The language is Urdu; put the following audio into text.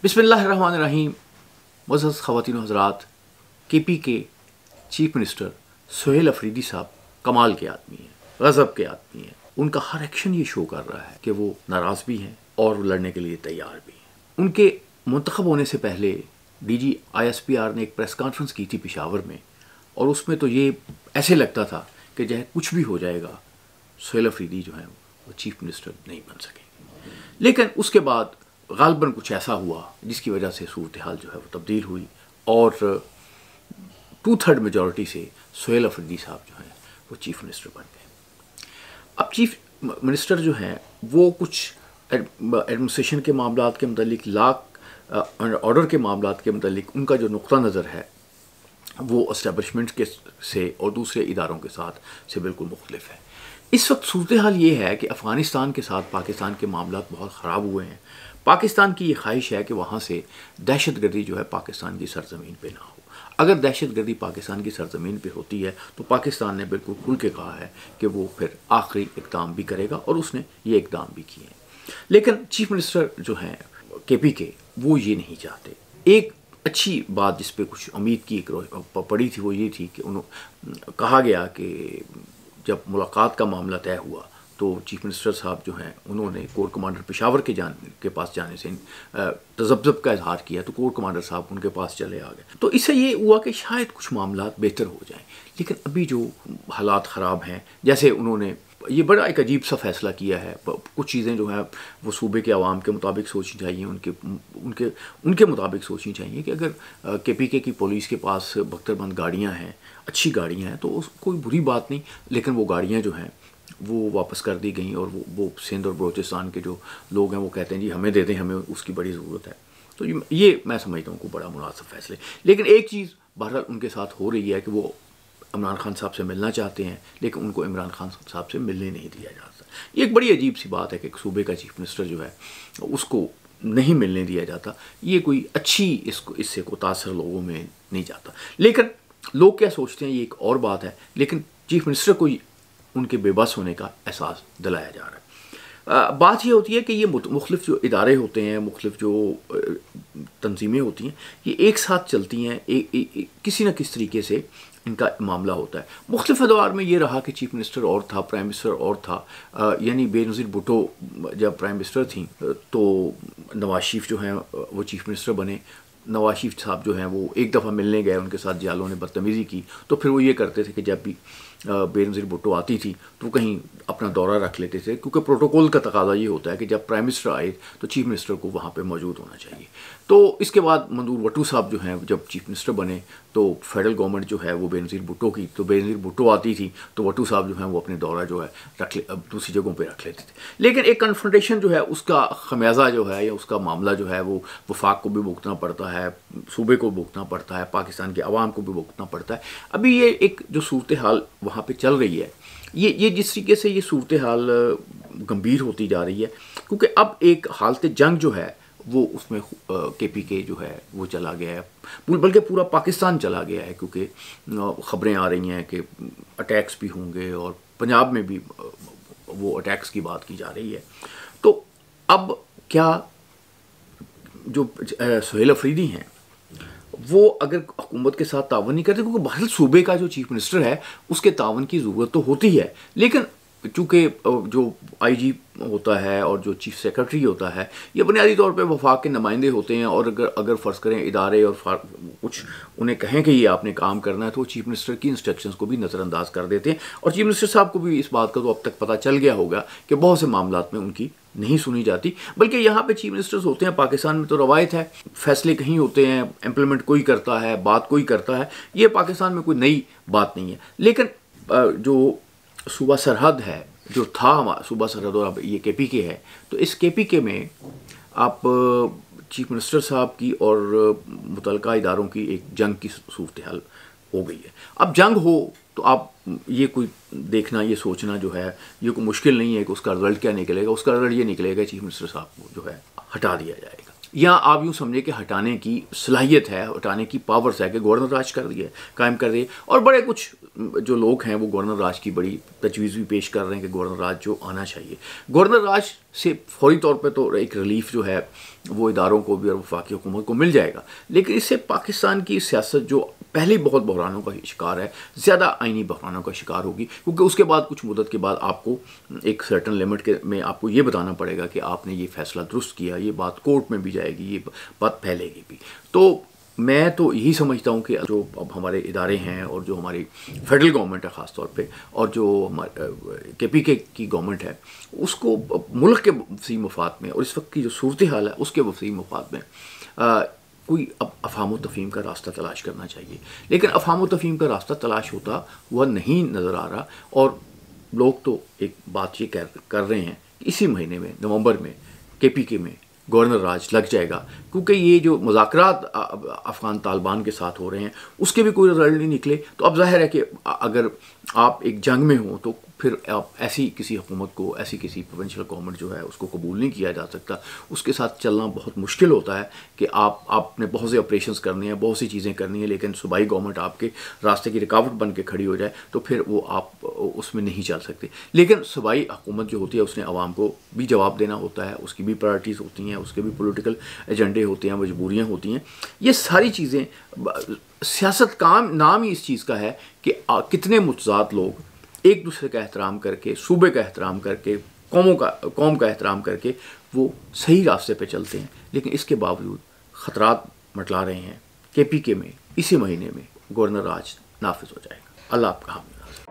بسم اللہ الرحمن الرحیم. معزز خواتین و حضرات، کے پی کے چیف منسٹر سہیل افریدی صاحب کمال کے آدمی ہیں، غضب کے آدمی ہیں. ان کا ہر ایکشن یہ شو کر رہا ہے کہ وہ ناراض بھی ہیں اور لڑنے کے لیے تیار بھی ہیں. ان کے منتخب ہونے سے پہلے D G I S P R نے ایک پریس کانفرنس کی تھی پشاور میں، اور اس میں تو یہ ایسے لگتا تھا کہ چاہے کچھ بھی ہو جائے گا سہیل افریدی جو ہیں وہ چیف منسٹر نہیں بن سکیں. لیکن اس کے بعد غالباً کچھ ایسا ہوا جس کی وجہ سے صورتحال جو ہے وہ تبدیل ہوئی، اور 2/3 میجورٹی سے سہیل افریدی صاحب جو ہیں وہ چیف منسٹر بن گئے. اب چیف منسٹر جو ہیں وہ کچھ ایڈمنسٹریشن کے معاملات کے متعلق، لا اینڈ آرڈر کے معاملات کے متعلق ان کا جو نقطہ نظر ہے وہ اسٹیبلشمنٹ کے سے اور دوسرے اداروں کے ساتھ سے بالکل مختلف ہے. اس وقت صورتحال یہ ہے کہ افغانستان کے ساتھ پاکستان کے معاملات بہت خراب ہوئے ہیں. پاکستان کی یہ خواہش ہے کہ وہاں سے دہشت گردی جو ہے پاکستان کی سرزمین پہ نہ ہو. اگر دہشت گردی پاکستان کی سرزمین پہ ہوتی ہے تو پاکستان نے بالکل کھل کے کہا ہے کہ وہ پھر آخری اقدام بھی کرے گا، اور اس نے یہ اقدام بھی کیے ہیں. لیکن چیف منسٹر جو ہیں کے پی کے وہ یہ نہیں چاہتے. ایک اچھی بات جس پہ کچھ امید کی پڑی تھی وہ یہ تھی کہ کہا گیا کہ جب ملاقات کا معاملہ طے ہوا تو چیف منسٹر صاحب جو ہیں انہوں نے کور کمانڈر پشاور کے پاس جانے سے تذبذب کا اظہار کیا، تو کور کمانڈر صاحب ان کے پاس چلے آ گئے. تو اس سے یہ ہوا کہ شاید کچھ معاملات بہتر ہو جائیں. لیکن ابھی جو حالات خراب ہیں، جیسے انہوں نے یہ بڑا ایک عجیب سا فیصلہ کیا ہے. کچھ چیزیں جو ہیں وہ صوبے کے عوام کے مطابق سوچنی چاہیے، ان کے مطابق سوچنی چاہیے کہ اگر کے پی کے کی پولیس کے پاس بختر بند گاڑیاں ہیں، اچھی گاڑیاں ہیں، تو کوئی بری بات نہیں. لیکن وہ گاڑیاں جو ہیں وہ واپس کر دی گئیں، اور وہ سندھ اور بلوچستان کے جو لوگ ہیں وہ کہتے ہیں جی ہمیں دے دیں، ہمیں اس کی بڑی ضرورت ہے. تو یہ میں سمجھتا ہوں کہ بڑا مناسب فیصلے. لیکن ایک چیز بہرحال ان کے ساتھ ہو رہی ہے کہ وہ عمران خان صاحب سے ملنا چاہتے ہیں، لیکن ان کو عمران خان صاحب سے ملنے نہیں دیا جاتا. یہ ایک بڑی عجیب سی بات ہے کہ ایک صوبے کا چیف منسٹر جو ہے اس کو نہیں ملنے دیا جاتا. یہ کوئی اچھی اس سے کو تاثر لوگوں میں نہیں جاتا. لیکن لوگ کیا سوچتے ہیں یہ ایک اور بات ہے. لیکن چیف منسٹر کو ان کے بے بس ہونے کا احساس دلایا جا رہا ہے. بات یہ ہوتی ہے کہ یہ مختلف جو ادارے ہوتے ہیں، مختلف جو تنظیمیں ہوتی ہیں، یہ ایک ساتھ چلتی ہیں، کسی نہ کسی طریقے سے ان کا معاملہ ہوتا ہے. مختلف ادوار میں یہ رہا کہ چیف منسٹر اور تھا، پرائم منسٹر اور تھا. یعنی بے نظیر بھٹو جب پرائم منسٹر تھیں تو نواز شریف جو ہیں وہ چیف منسٹر بنے. نواز شریف صاحب جو ہیں وہ ایک دفعہ ملنے گئے، ان کے ساتھ جالوں نے بدتمیزی کی، تو پھر وہ یہ کرتے تھے کہ جب بھی بے نظیر بھٹو آتی تھی تو کہیں اپنا دورہ رکھ لیتے تھے، کیونکہ پروٹوکول کا تقاضا یہ ہوتا ہے کہ جب پرائم منسٹر آئے تو چیف منسٹر کو وہاں پہ موجود ہونا چاہیے. تو اس کے بعد منظور وٹو صاحب جو ہیں جب چیف منسٹر بنے تو فیڈرل گورنمنٹ جو ہے وہ بے نظیر بھٹو کی، تو بے نظیر بھٹو آتی تھی تو وٹو صاحب جو ہیں وہ اپنے دورہ جو ہے دوسری جگہوں پہ رکھ لیتے تھے. لیکن ایک کنفرنٹیشن جو ہے اس کا خمیازہ جو ہے یا اس کا معاملہ جو ہے وہ وفاق کو بھی بھگتنا پڑتا ہے، صوبے کو بھگتنا پڑتا ہے، پاکستان کے عوام کو بھی بھگتنا پڑتا ہے. ابھی یہ ایک جو صورتحال وہاں پہ چل رہی ہے، یہ جس طریقے سے یہ صورتحال گمبھیر ہوتی جا رہی ہے، کیونکہ اب ایک حالت جنگ جو ہے وہ اس میں کے پی کے جو ہے وہ چلا گیا ہے، بلکہ پورا پاکستان چلا گیا ہے. کیونکہ خبریں آ رہی ہیں کہ اٹیکس بھی ہوں گے، اور پنجاب میں بھی وہ اٹیکس کی بات کی جا رہی ہے. تو اب کیا جو سہیل افریدی ہیں وہ اگر حکومت کے ساتھ تعاون نہیں کرتے، کیونکہ بہرحال صوبے کا جو چیف منسٹر ہے اس کے تعاون کی ضرورت تو ہوتی ہے، لیکن چونکہ جو آئی جی ہوتا ہے اور جو چیف سیکرٹری ہوتا ہے یہ بنیادی طور پہ وفاق کے نمائندے ہوتے ہیں، اور اگر فرض کریں ادارے اور کچھ انہیں کہیں کہ یہ آپ نے کام کرنا ہے تو وہ چیف منسٹر کی انسٹرکشنز کو بھی نظر انداز کر دیتے ہیں. اور چیف منسٹر صاحب کو بھی اس بات کا تو اب تک پتہ چل گیا ہوگا کہ بہت سے معاملات میں ان کی نہیں سنی جاتی. بلکہ یہاں پہ چیف منسٹرز ہوتے ہیں، پاکستان میں تو روایت ہے فیصلے کہیں ہوتے ہیں، امپلیمنٹ کوئی کرتا ہے، بات کوئی کرتا ہے. یہ پاکستان میں کوئی نئی بات نہیں ہے. لیکن جو صوبہ سرحد ہے، جو تھا صوبہ سرحد اور اب یہ کے پی کے ہے، تو اس کے پی کے میں آپ چیف منسٹر صاحب کی اور متعلقہ اداروں کی ایک جنگ کی صورتحال ہو گئی ہے. اب جنگ ہو تو آپ یہ کوئی دیکھنا، یہ سوچنا جو ہے یہ کوئی مشکل نہیں ہے کہ اس کا رزلٹ کیا نکلے گا. اس کا رزلٹ یہ نکلے گا چیف منسٹر صاحب کو جو ہے ہٹا دیا جائے گا. یا آپ یوں سمجھے کہ ہٹانے کی صلاحیت ہے، ہٹانے کی پاورز ہے کہ گورنر راج کر دیا ہے، قائم کر رہی ہے. اور بڑے کچھ جو لوگ ہیں وہ گورنر راج کی بڑی تجویز بھی پیش کر رہے ہیں کہ گورنر راج جو آنا چاہیے. گورنر راج سے فوری طور پہ تو ایک ریلیف جو ہے وہ اداروں کو بھی اور وفاقی حکومت کو مل جائے گا، لیکن اس سے پاکستان کی سیاست جو پہلے بہت بحرانوں کا شکار ہے، زیادہ آئینی بحرانوں کا شکار ہوگی، کیونکہ اس کے بعد کچھ مدت کے بعد آپ کو ایک سرٹن لمٹ میں آپ کو یہ بتانا پڑے گا کہ آپ نے یہ فیصلہ درست کیا، یہ بات کورٹ میں بھی جائے گی، یہ بات پھیلے گی بھی. تو میں تو یہی سمجھتا ہوں کہ جو اب ہمارے ادارے ہیں اور جو ہماری فیڈرل گورنمنٹ ہے خاص طور پہ، اور جو کے پی کے کی گورنمنٹ ہے، اس کو ملک کے وسیع مفاد میں اور اس وقت کی جو صورتحال ہے اس کے وسیع مفاد میں کوئی اب افہام و تفہیم کا راستہ تلاش کرنا چاہیے. لیکن افہام و تفہیم کا راستہ تلاش ہوتا ہوا نہیں نظر آ رہا، اور لوگ تو ایک بات یہ کر رہے ہیں کہ اسی مہینے میں نومبر میں کے پی کے میں گورنر راج لگ جائے گا، کیونکہ یہ جو مذاکرات افغان طالبان کے ساتھ ہو رہے ہیں اس کے بھی کوئی رزلٹ نہیں نکلے. تو اب ظاہر ہے کہ اگر آپ ایک جنگ میں ہوں تو پھر آپ ایسی کسی حکومت کو، ایسی کسی پروونشل گورنمنٹ جو ہے اس کو قبول نہیں کیا جا سکتا. اس کے ساتھ چلنا بہت مشکل ہوتا ہے کہ آپ نے بہت سے آپریشنز کرنے ہیں، بہت سی چیزیں کرنی ہیں، لیکن صوبائی گورنمنٹ آپ کے راستے کی رکاوٹ بن کے کھڑی ہو جائے تو پھر وہ آپ اس میں نہیں چل سکتے. لیکن صوبائی حکومت جو ہوتی ہے اس نے عوام کو بھی جواب دینا ہوتا ہے، اس کی بھی پرائرٹیز ہوتی ہیں، اس کے بھی پولیٹیکل ایجنڈے ہوتے ہیں، مجبوریاں ہوتی ہیں. یہ ساری چیزیں سیاست کام نام ہی اس چیز کا ہے کہ کتنے متضاد لوگ ایک دوسرے کا احترام کر کے، صوبے کا احترام کر کے، قوم کا احترام کر کے وہ صحیح راستے پہ چلتے ہیں. لیکن اس کے باوجود خطرات مٹلا رہے ہیں. کے پی کے میں اسی مہینے میں گورنر راج نافذ ہو جائے گا. اللہ آپ کا حامی ناصر.